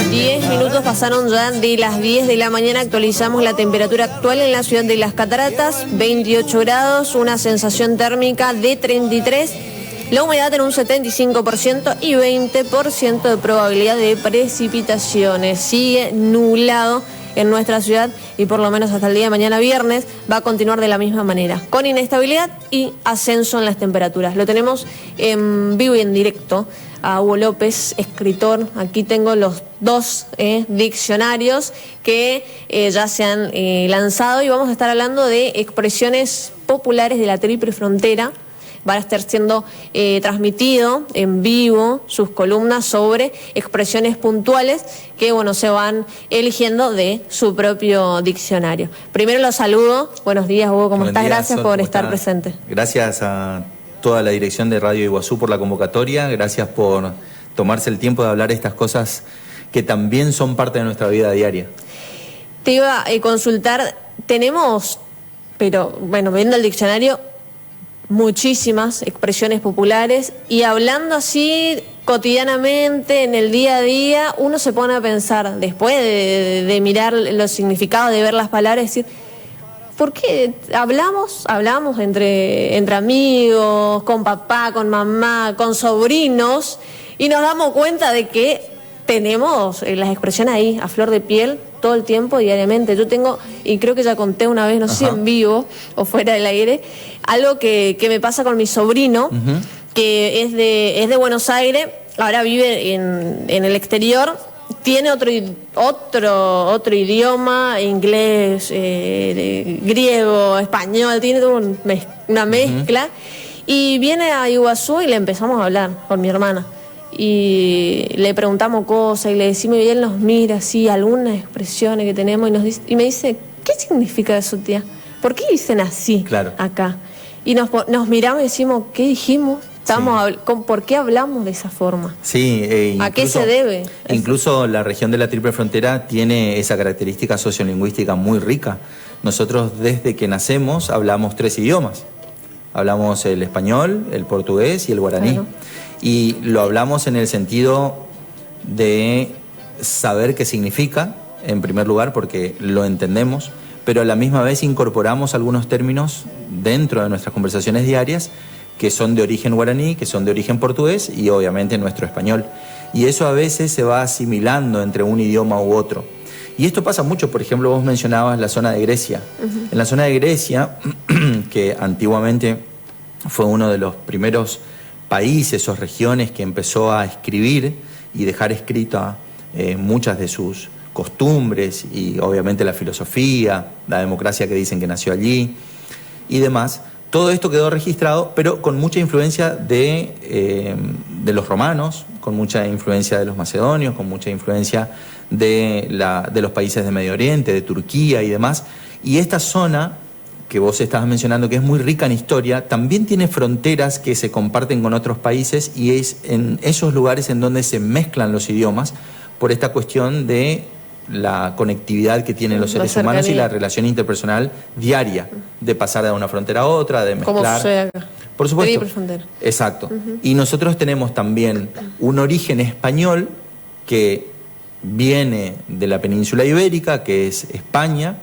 10 minutos pasaron ya de las 10 de la mañana. Actualizamos la temperatura actual en la ciudad de Las Cataratas, 28 grados, una sensación térmica de 33, la humedad en un 75% y 20% de probabilidad de precipitaciones. Sigue nublado en nuestra ciudad y por lo menos hasta el día de mañana viernes va a continuar de la misma manera, con inestabilidad y ascenso en las temperaturas. Lo tenemos en vivo y en directo a Hugo López, escritor. Aquí tengo los dos diccionarios que ya se han lanzado y vamos a estar hablando de expresiones populares de la Triple Frontera. Va a estar siendo transmitido en vivo sus columnas sobre expresiones puntuales que, bueno, se van eligiendo de su propio diccionario. Primero los saludo. Buenos días, Hugo, ¿cómo estás? Gracias por estar presente. Gracias a toda la dirección de Radio Iguazú por la convocatoria. Gracias por tomarse el tiempo de hablar estas cosas que también son parte de nuestra vida diaria. Te iba a consultar, tenemos, pero bueno, viendo el diccionario, muchísimas expresiones populares y hablando así cotidianamente en el día a día, uno se pone a pensar, después de mirar los significados, de ver las palabras, decir, ¿por qué hablamos entre amigos, con papá, con mamá, con sobrinos y nos damos cuenta de que tenemos las expresiones ahí a flor de piel todo el tiempo, diariamente? Yo tengo, y creo que ya conté una vez, no sé si en vivo o fuera del aire, algo que me pasa con mi sobrino, que es de Buenos Aires, ahora vive en el exterior, tiene otro idioma, inglés, griego, español, tiene toda una mezcla, y viene a Iguazú y le empezamos a hablar con mi hermana. Y le preguntamos cosas y le decimos, y él nos mira así, algunas expresiones que tenemos y me dice, ¿qué significa eso, tía? ¿Por qué dicen así acá? Y nos miramos y decimos, ¿qué dijimos? ¿Por qué hablamos de esa forma? Sí, ¿a qué se debe? Incluso la región de la Triple Frontera tiene esa característica sociolingüística muy rica. Nosotros desde que nacemos hablamos 3 idiomas. Hablamos el español, el portugués y el guaraní. Claro. Y lo hablamos en el sentido de saber qué significa, en primer lugar, porque lo entendemos, pero a la misma vez incorporamos algunos términos dentro de nuestras conversaciones diarias que son de origen guaraní, que son de origen portugués y obviamente nuestro español. Y eso a veces se va asimilando entre un idioma u otro. Y esto pasa mucho, por ejemplo, vos mencionabas la zona de Grecia. En la zona de Grecia, que antiguamente fue uno de los primeros países o regiones que empezó a escribir y dejar escrita muchas de sus costumbres y obviamente la filosofía, la democracia que dicen que nació allí y demás. Todo esto quedó registrado, pero con mucha influencia de los romanos, con mucha influencia de los macedonios, con mucha influencia de los países de Medio Oriente, de Turquía y demás. Y esta zona que vos estabas mencionando, que es muy rica en historia, también tiene fronteras que se comparten con otros países y es en esos lugares en donde se mezclan los idiomas por esta cuestión de la conectividad que tienen los seres humanos y la relación interpersonal diaria, de pasar de una frontera a otra, de mezclar. Como sucede acá. Por supuesto. Exacto. Y nosotros tenemos también un origen español que viene de la península ibérica, que es España,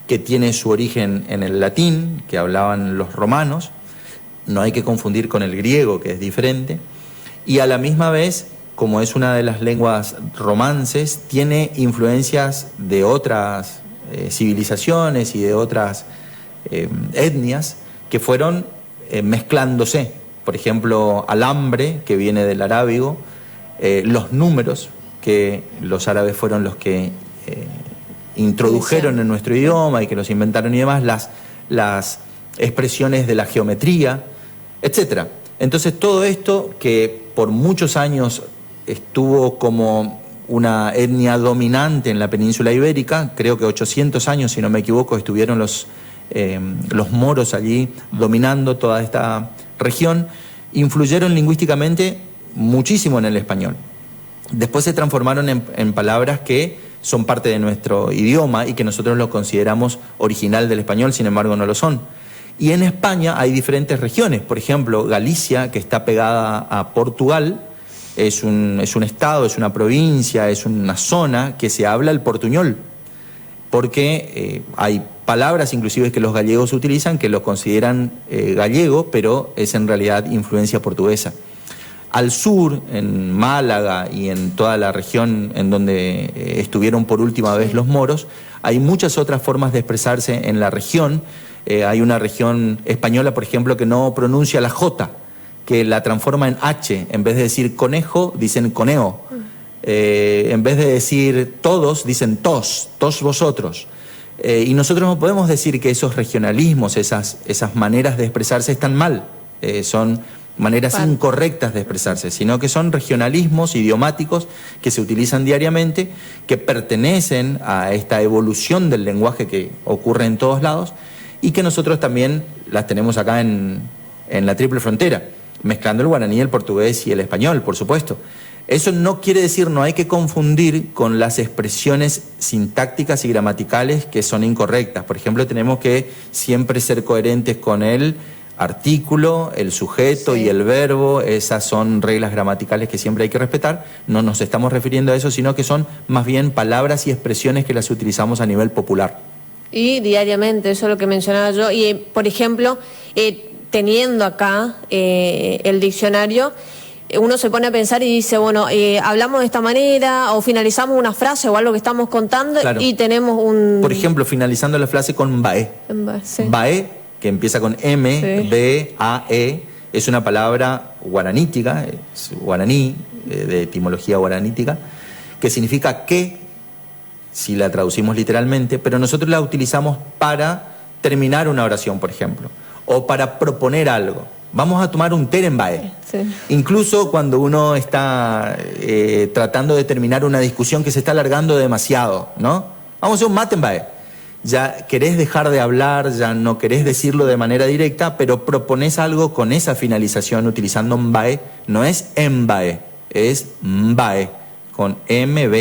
que tiene su origen en el latín, que hablaban los romanos, no hay que confundir con el griego, que es diferente, y a la misma vez, como es una de las lenguas romances, tiene influencias de otras civilizaciones y de otras etnias que fueron mezclándose. Por ejemplo, alambre, que viene del arábigo, los números, que los árabes fueron los que introdujeron en nuestro idioma y que los inventaron y demás, las expresiones de la geometría, etc. Entonces todo esto que por muchos años estuvo como una etnia dominante en la península ibérica, creo que 800 años, si no me equivoco, estuvieron los moros allí dominando toda esta región, influyeron lingüísticamente muchísimo en el español. Después se transformaron en palabras que son parte de nuestro idioma y que nosotros lo consideramos original del español, sin embargo no lo son. Y en España hay diferentes regiones, por ejemplo, Galicia, que está pegada a Portugal, es un estado, es una provincia, es una zona que se habla el portuñol, porque hay palabras inclusive que los gallegos utilizan que los consideran gallego, pero es en realidad influencia portuguesa. Al sur, en Málaga y en toda la región en donde estuvieron por última vez los moros, hay muchas otras formas de expresarse en la región. Hay una región española, por ejemplo, que no pronuncia la J, que la transforma en H. En vez de decir conejo, dicen coneo. En vez de decir todos, dicen tos vosotros. Y nosotros no podemos decir que esos regionalismos, esas maneras de expresarse están mal. Son maneras incorrectas de expresarse, sino que son regionalismos idiomáticos que se utilizan diariamente, que pertenecen a esta evolución del lenguaje que ocurre en todos lados y que nosotros también las tenemos acá en la triple frontera, mezclando el guaraní, el portugués y el español, por supuesto. Eso no quiere decir, no hay que confundir con las expresiones sintácticas y gramaticales que son incorrectas. Por ejemplo, tenemos que siempre ser coherentes con el artículo, el sujeto y el verbo. Esas son reglas gramaticales que siempre hay que respetar. No nos estamos refiriendo a eso, sino que son más bien palabras y expresiones que las utilizamos a nivel popular. Y diariamente, eso es lo que mencionaba yo. Y, por ejemplo, teniendo acá el diccionario, uno se pone a pensar y dice, bueno, hablamos de esta manera o finalizamos una frase o algo que estamos contando, claro, y tenemos un... Por ejemplo, finalizando la frase con bae. Sí. Bae, que empieza con M, sí, B-A-E, es una palabra guaranítica, es guaraní, de etimología guaranítica, que significa que, si la traducimos literalmente, pero nosotros la utilizamos para terminar una oración, por ejemplo, o para proponer algo. Vamos a tomar un té en bae. Sí. Incluso cuando uno está tratando de terminar una discusión que se está alargando demasiado, ¿no? Vamos a hacer un mate en bae. Ya querés dejar de hablar, ya no querés decirlo de manera directa, pero proponés algo con esa finalización utilizando mbae. No es embae, es mbae, con MB,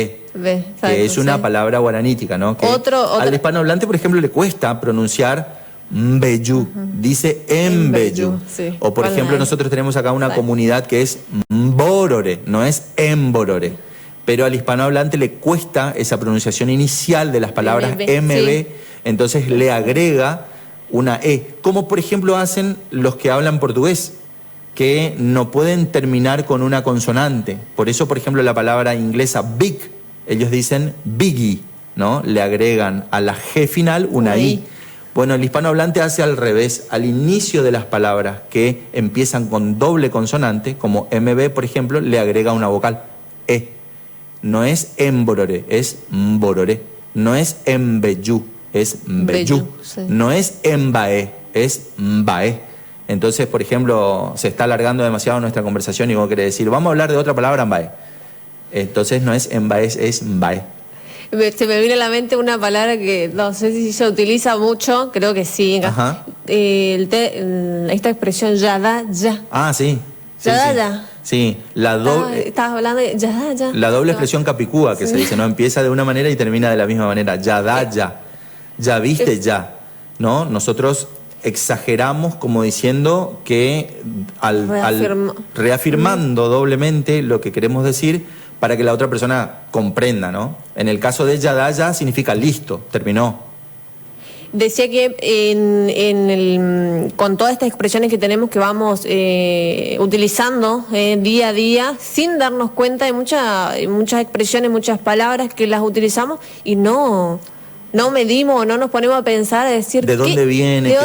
que es una palabra guaranítica, ¿no? Que al hispanohablante, por ejemplo, le cuesta pronunciar mbeyú, dice embeyú. Sí. O por ejemplo, nosotros tenemos acá una comunidad que es mborore, no es emborore. Pero al hispanohablante le cuesta esa pronunciación inicial de las palabras MB, sí, entonces le agrega una E. Como por ejemplo hacen los que hablan portugués, que no pueden terminar con una consonante. Por eso, por ejemplo, la palabra inglesa big, ellos dicen biggie, ¿no? Le agregan a la G final una I. Bueno, el hispanohablante hace al revés. Al inicio de las palabras que empiezan con doble consonante, como MB, por ejemplo, le agrega una vocal, E. No es emborore, es mborore. No es embeyú, es mbeyú. Sí. No es embae, es mbae. Entonces, por ejemplo, se está alargando demasiado nuestra conversación y vos querés decir, vamos a hablar de otra palabra, mbae. Entonces no es embae, es mbae. Se me viene a la mente una palabra que no sé si se utiliza mucho, creo que sí. Esta expresión ya da, ya. Ah, sí. Ya da, ya. Sí, la doble... Estabas hablando de ya, ya. La doble expresión capicúa, que sí, se dice, ¿no? Empieza de una manera y termina de la misma manera. Ya da, ya. Ya viste, ya. ¿No? Nosotros exageramos como diciendo que reafirmando doblemente lo que queremos decir para que la otra persona comprenda, ¿no? En el caso de ya da, ya significa listo, terminó. Decía que con todas estas expresiones que tenemos que vamos utilizando día a día, sin darnos cuenta de muchas expresiones, muchas palabras que las utilizamos y no medimos, no nos ponemos a pensar, a decir ¿de dónde viene?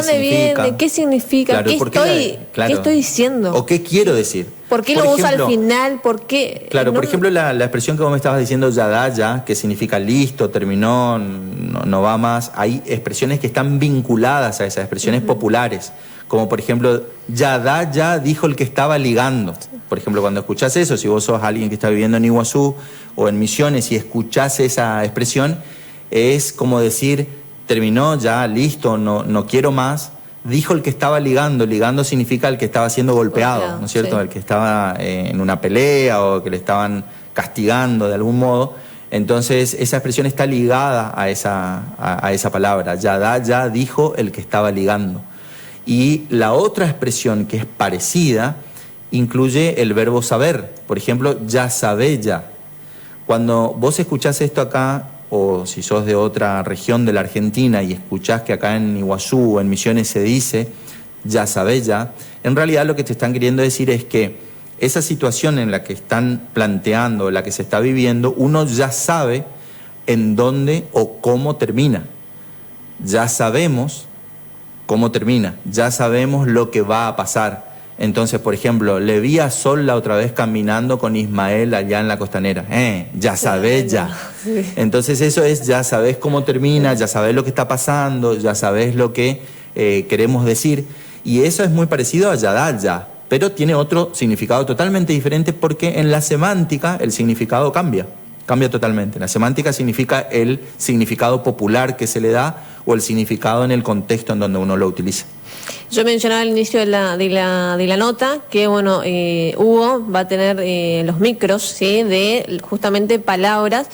¿Qué significa? Claro, ¿Qué estoy diciendo? ¿O qué quiero decir? ¿Por qué lo uso al final? ¿Por qué? Claro, por ejemplo, la expresión que vos me estabas diciendo, ya da, ya, que significa listo, terminó, no va más. Hay expresiones que están vinculadas a esas expresiones populares. Como por ejemplo, ya da, ya dijo el que estaba ligando. Por ejemplo, cuando escuchás eso, si vos sos alguien que está viviendo en Iguazú o en Misiones y escuchás esa expresión, es como decir, terminó, ya, listo, no quiero más. Dijo el que estaba ligando. Ligando significa el que estaba siendo golpeado, ¿no es cierto? Sí. El que estaba en una pelea o que le estaban castigando de algún modo. Entonces, esa expresión está ligada a esa palabra. Ya dijo el que estaba ligando. Y la otra expresión que es parecida incluye el verbo saber. Por ejemplo, ya sabe ya. Cuando vos escuchás esto acá, o si sos de otra región de la Argentina y escuchás que acá en Iguazú o en Misiones se dice ya sabe ya, en realidad lo que te están queriendo decir es que esa situación en la que están planteando, la que se está viviendo, uno ya sabe en dónde o cómo termina. Ya sabemos cómo termina, ya sabemos lo que va a pasar. Entonces, por ejemplo, le vi a Sol la otra vez caminando con Ismael allá en la costanera. Ya sabés ya. Sí. Entonces eso es, ya sabés cómo termina, ya sabés lo que está pasando, ya sabés lo que queremos decir. Y eso es muy parecido a Yadal ya, pero tiene otro significado totalmente diferente porque en la semántica el significado cambia totalmente. La semántica significa el significado popular que se le da o el significado en el contexto en donde uno lo utiliza. Yo mencionaba al inicio de la nota que bueno, Hugo va a tener los micros, ¿sí?, de justamente palabras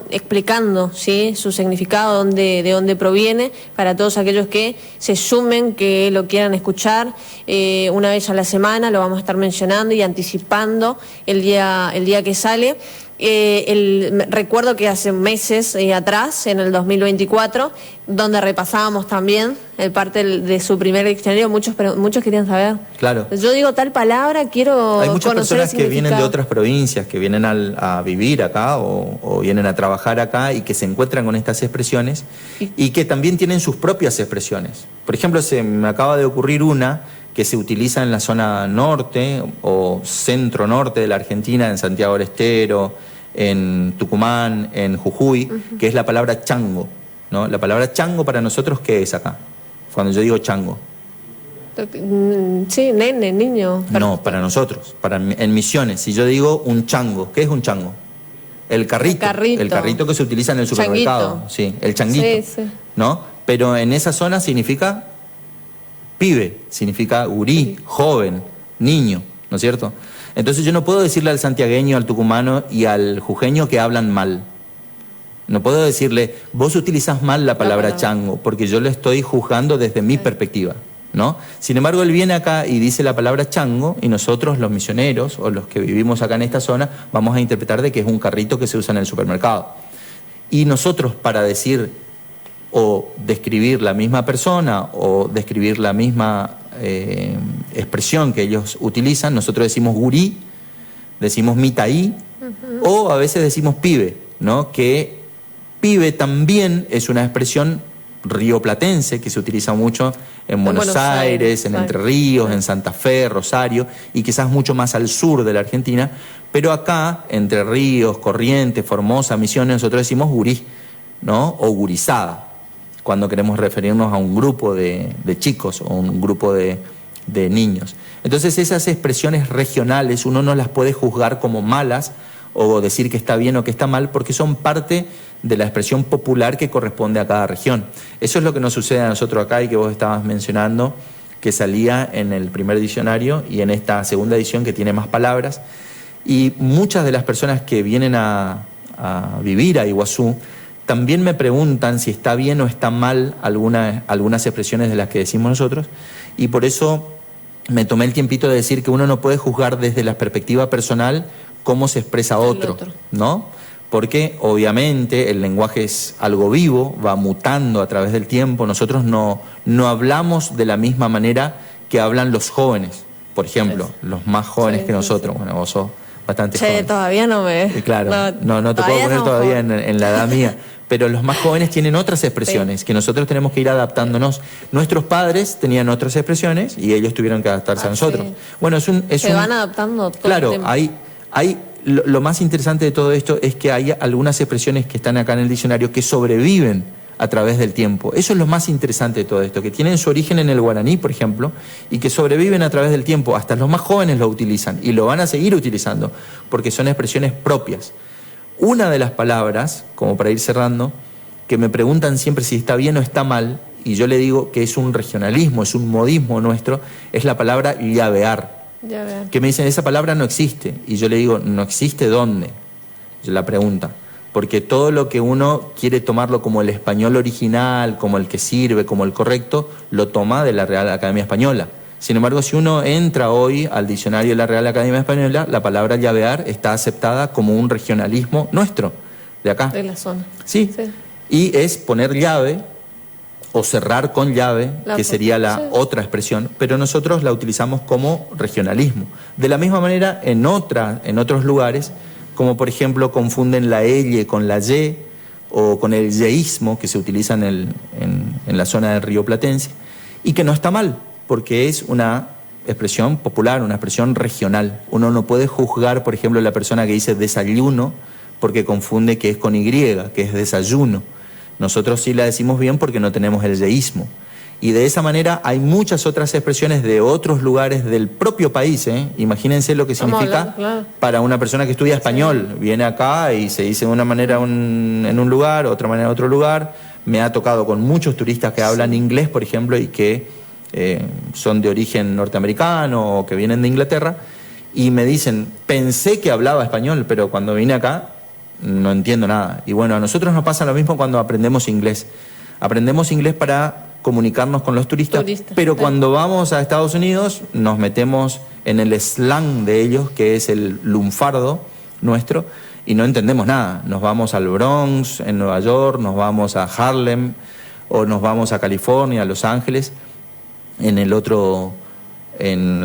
explicando, ¿sí?, su significado, de dónde proviene, para todos aquellos que se sumen, que lo quieran escuchar. Una vez a la semana lo vamos a estar mencionando y anticipando el día que sale. Recuerdo que hace meses atrás, en el 2024, donde repasábamos también parte de su primer diccionario, muchos querían saber. Claro. Yo digo tal palabra, quiero Hay muchas conocer personas que vienen de otras provincias, que vienen a vivir acá o vienen a trabajar acá y que se encuentran con estas expresiones y que también tienen sus propias expresiones. Por ejemplo, se me acaba de ocurrir una que se utiliza en la zona norte o centro-norte de la Argentina, en Santiago del Estero, en Tucumán, en Jujuy, que es la palabra chango, ¿no? La palabra chango para nosotros, ¿qué es acá? Cuando yo digo chango. Sí, nene, niño. No, para nosotros, en Misiones, si yo digo un chango, ¿qué es un chango? El carrito. El carrito que se utiliza en el supermercado. Changuito. Sí, el changuito. Sí, sí. ¿No? Pero en esa zona significa pibe, significa gurí, joven, niño, ¿no es cierto? Entonces yo no puedo decirle al santiagueño, al tucumano y al jujeño que hablan mal. No puedo decirle, vos utilizás mal la palabra chango, porque yo le estoy juzgando desde mi perspectiva, ¿no? Sin embargo, él viene acá y dice la palabra chango y nosotros, los misioneros o los que vivimos acá en esta zona, vamos a interpretar de que es un carrito que se usa en el supermercado. Y nosotros, para decir o describir la misma persona o describir la misma expresión que ellos utilizan, nosotros decimos gurí, decimos mitaí, o a veces decimos pibe, ¿no? Que pibe también es una expresión rioplatense que se utiliza mucho en Buenos Aires, en Entre Ríos, en Santa Fe, Rosario, y quizás mucho más al sur de la Argentina, pero acá, Entre Ríos, Corrientes, Formosa, Misiones, nosotros decimos gurí, ¿no? O gurizada, cuando queremos referirnos a un grupo de chicos o un grupo de niños. Entonces esas expresiones regionales uno no las puede juzgar como malas o decir que está bien o que está mal, porque son parte de la expresión popular que corresponde a cada región. Eso es lo que nos sucede a nosotros acá y que vos estabas mencionando, que salía en el primer diccionario y en esta segunda edición que tiene más palabras. Y muchas de las personas que vienen a vivir a Iguazú también me preguntan si está bien o está mal algunas expresiones de las que decimos nosotros, y por eso me tomé el tiempito de decir que uno no puede juzgar desde la perspectiva personal cómo se expresa otro, ¿no? Porque obviamente el lenguaje es algo vivo, va mutando a través del tiempo. Nosotros no hablamos de la misma manera que hablan los jóvenes, por ejemplo, los más jóvenes que nosotros. Bueno, vos sos bastante joven. Todavía no me... Claro, no te puedo poner todavía en la edad mía. Pero los más jóvenes tienen otras expresiones que nosotros tenemos que ir adaptándonos. Nuestros padres tenían otras expresiones y ellos tuvieron que adaptarse a nosotros. Bueno, se van adaptando todo. Claro, lo más interesante de todo esto es que hay algunas expresiones que están acá en el diccionario que sobreviven a través del tiempo. Eso es lo más interesante de todo esto, que tienen su origen en el guaraní, por ejemplo, y que sobreviven a través del tiempo. Hasta los más jóvenes lo utilizan y lo van a seguir utilizando porque son expresiones propias. Una de las palabras, como para ir cerrando, que me preguntan siempre si está bien o está mal, y yo le digo que es un regionalismo, es un modismo nuestro, es la palabra llavear. Que me dicen, esa palabra no existe. Y yo le digo, ¿no existe dónde? Yo la pregunta. Porque todo lo que uno quiere tomarlo como el español original, como el que sirve, como el correcto, lo toma de la Real Academia Española. Sin embargo, si uno entra hoy al diccionario de la Real Academia Española, la palabra llavear está aceptada como un regionalismo nuestro, de acá. De la zona. Sí. Y es poner llave o cerrar con llave, que sería la otra expresión, pero nosotros la utilizamos como regionalismo. De la misma manera, en otros lugares, como por ejemplo confunden la elle con la ye, o con el yeísmo, que se utiliza en la zona del Río Platense, y que no está mal, porque es una expresión popular, una expresión regional. Uno no puede juzgar, por ejemplo, la persona que dice desayuno, porque confunde que es con Y, que es desayuno. Nosotros sí la decimos bien porque no tenemos el yeísmo. Y de esa manera hay muchas otras expresiones de otros lugares del propio país, ¿eh? Imagínense lo que significa para una persona que estudia español. Viene acá y se dice de una manera en un lugar, otra manera en otro lugar. Me ha tocado con muchos turistas que hablan inglés, por ejemplo, y que son de origen norteamericano o que vienen de Inglaterra, y me dicen, pensé que hablaba español, pero cuando vine acá no entiendo nada. Y bueno, a nosotros nos pasa lo mismo cuando aprendemos inglés. Aprendemos inglés para comunicarnos con los turistas, pero cuando vamos a Estados Unidos nos metemos en el slang de ellos, que es el lunfardo nuestro, y no entendemos nada. Nos vamos al Bronx, en Nueva York, nos vamos a Harlem, o nos vamos a California, a Los Ángeles, en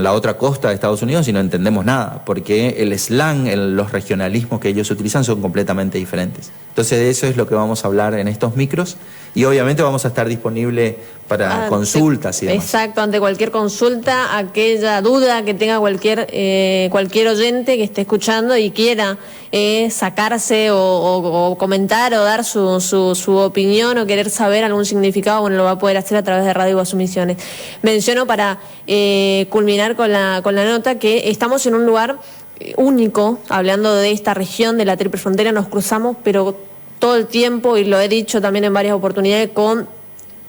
la otra costa de Estados Unidos, y no entendemos nada, porque el slang, los regionalismos que ellos utilizan son completamente diferentes. Entonces de eso es lo que vamos a hablar en estos micros, y obviamente vamos a estar disponible para consultas y demás. Exacto, ante cualquier consulta, aquella duda que tenga cualquier oyente que esté escuchando y quiera sacarse o comentar o dar su opinión o querer saber algún significado, bueno, lo va a poder hacer a través de Radio Iguazú Misiones. Menciono para culminar con la nota que estamos en un lugar único, hablando de esta región de la Triple Frontera, nos cruzamos, pero todo el tiempo, y lo he dicho también en varias oportunidades, con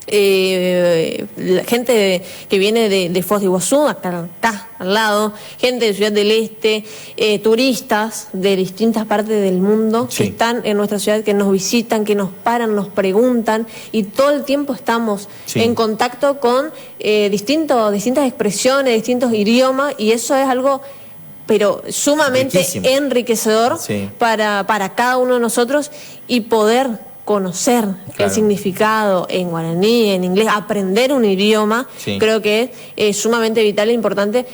gente que viene de Foz de Iguazú, acá al lado, gente de Ciudad del Este, turistas de distintas partes del mundo que están en nuestra ciudad, que nos visitan, que nos paran, nos preguntan, y todo el tiempo estamos en contacto con distintas expresiones, distintos idiomas, y eso es algo pero sumamente enriquecedor para cada uno de nosotros, y poder conocer el significado en guaraní, en inglés, aprender un idioma, creo que es sumamente vital e importante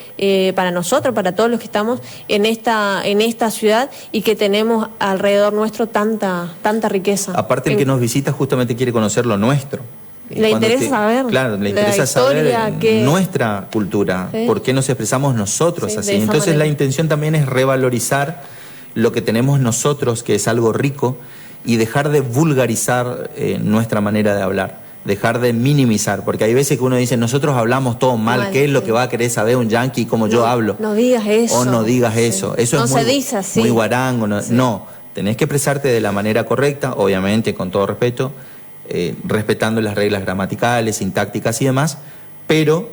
para nosotros, para todos los que estamos en esta ciudad y que tenemos alrededor nuestro tanta riqueza. Aparte, el que nos visita justamente quiere conocer lo nuestro. Le interesa saber. Claro, le interesa saber nuestra cultura, por qué nos expresamos nosotros así. Entonces la intención también es revalorizar lo que tenemos nosotros, que es algo rico, y dejar de vulgarizar nuestra manera de hablar, dejar de minimizar, porque hay veces que uno dice, nosotros hablamos todo mal, ¿qué es lo que va a querer saber un yanqui como yo hablo? No digas eso. O no digas eso. Eso es muy guarango. No, tenés que expresarte de la manera correcta, obviamente con todo respeto, respetando las reglas gramaticales, sintácticas y demás, pero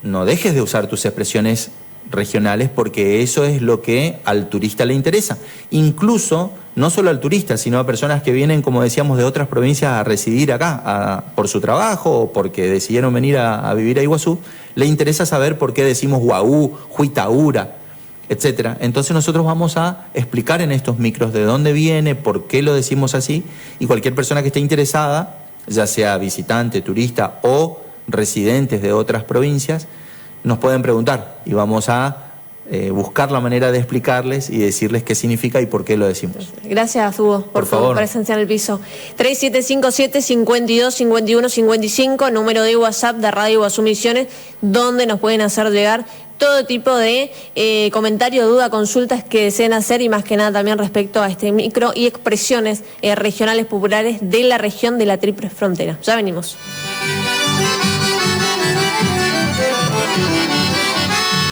no dejes de usar tus expresiones regionales, porque eso es lo que al turista le interesa. Incluso, no solo al turista, sino a personas que vienen, como decíamos, de otras provincias a residir acá, por su trabajo o porque decidieron venir a vivir a Iguazú, le interesa saber por qué decimos guaú, huitaura, etcétera. Entonces nosotros vamos a explicar en estos micros de dónde viene, por qué lo decimos así, y cualquier persona que esté interesada, ya sea visitante, turista o residentes de otras provincias, nos pueden preguntar y vamos a buscar la manera de explicarles y decirles qué significa y por qué lo decimos. Gracias, Hugo, por tu presencia en el piso. 3757-525155, número de WhatsApp de Radio Iguazú Misiones, donde nos pueden hacer llegar todo tipo de comentarios, dudas, consultas que deseen hacer, y más que nada también respecto a este micro y expresiones regionales populares de la región de la Triple Frontera. Ya venimos.